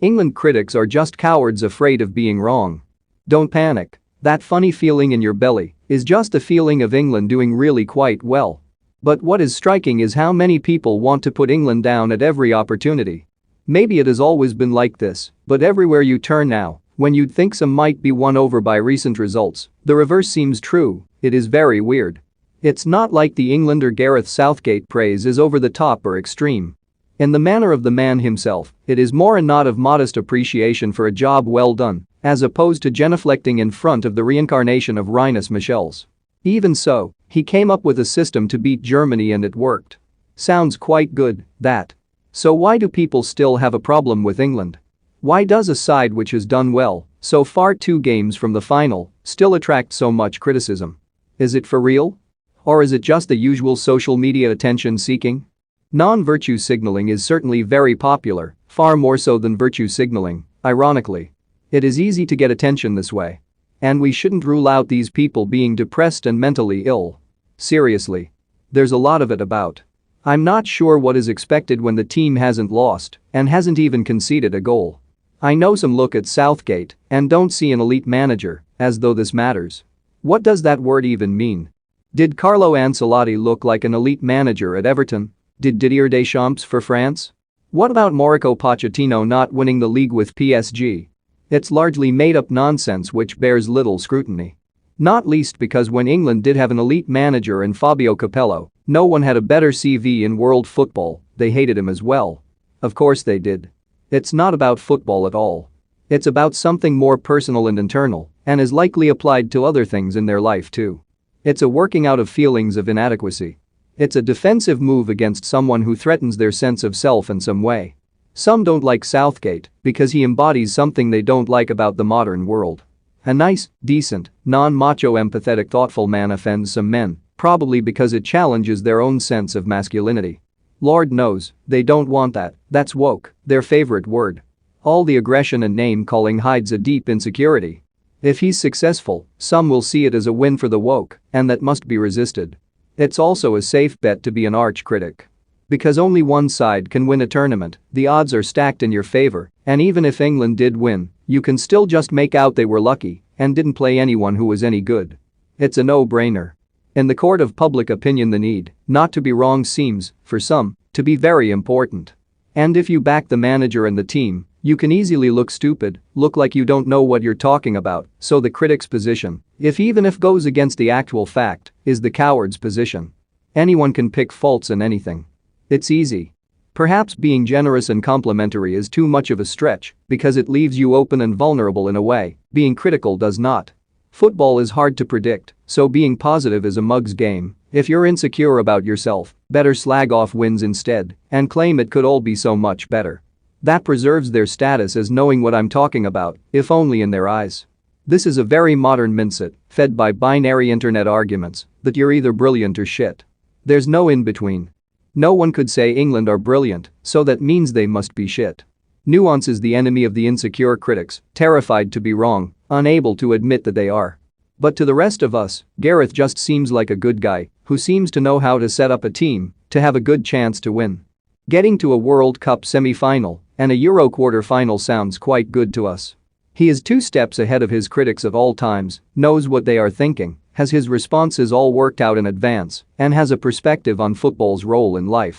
England critics are just cowards afraid of being wrong. Don't panic. That funny feeling in your belly is just the feeling of England doing really quite well. But what is striking is how many people want to put England down at every opportunity. Maybe it has always been like this, but everywhere you turn now, when you'd think some might be won over by recent results, the reverse seems true. It is very weird. It's not like the Englander Gareth Southgate praise is over the top or extreme. In the manner of the man himself, it is more a nod of modest appreciation for a job well done, as opposed to genuflecting in front of the reincarnation of Rinus Michels. Even so, he came up with a system to beat Germany and it worked. Sounds quite good, that. So why do people still have a problem with England? Why does a side which has done well, so far 2 games from the final, still attract so much criticism? Is it for real? Or is it just the usual social media attention seeking? Non-virtue signaling is certainly very popular, far more so than virtue signaling, ironically. It is easy to get attention this way. And we shouldn't rule out these people being depressed and mentally ill. Seriously. There's a lot of it about. I'm not sure what is expected when the team hasn't lost and hasn't even conceded a goal. I know some look at Southgate and don't see an elite manager, as though this matters. What does that word even mean? Did Carlo Ancelotti look like an elite manager at Everton? Did Didier Deschamps for France? What about Mauricio Pochettino not winning the league with PSG? It's largely made-up nonsense which bears little scrutiny. Not least because when England did have an elite manager in Fabio Capello, no one had a better CV in world football, they hated him as well. Of course they did. It's not about football at all. It's about something more personal and internal, and is likely applied to other things in their life too. It's a working out of feelings of inadequacy. It's a defensive move against someone who threatens their sense of self in some way. Some don't like Southgate because he embodies something they don't like about the modern world. A nice, decent, non-macho empathetic thoughtful man offends some men, probably because it challenges their own sense of masculinity. Lord knows, they don't want that, that's woke, their favorite word. All the aggression and name-calling hides a deep insecurity. If he's successful, some will see it as a win for the woke, and that must be resisted. It's also a safe bet to be an arch critic. Because only one side can win a tournament, the odds are stacked in your favor, and even if England did win, you can still just make out they were lucky and didn't play anyone who was any good. It's a no-brainer. In the court of public opinion the need not to be wrong seems, for some, to be very important. And if you back the manager and the team, you can easily look stupid, look like you don't know what you're talking about, so the critic's position, even if goes against the actual fact, is the coward's position. Anyone can pick faults in anything. It's easy. Perhaps being generous and complimentary is too much of a stretch because it leaves you open and vulnerable in a way being critical does not. Football is hard to predict, so being positive is a mug's game. If you're insecure about yourself, better slag off wins instead and claim it could all be so much better. That preserves their status as knowing what I'm talking about, if only in their eyes. This is a very modern mindset, fed by binary internet arguments that you're either brilliant or shit. There's no in-between. No one could say England are brilliant, so that means they must be shit. Nuance is the enemy of the insecure critics, terrified to be wrong, unable to admit that they are. But to the rest of us, Gareth just seems like a good guy who seems to know how to set up a team to have a good chance to win. Getting to a World Cup semi-final and a Euro quarter-final sounds quite good to us. He is 2 steps ahead of his critics of all times, knows what they are thinking, has his responses all worked out in advance, and has a perspective on football's role in life.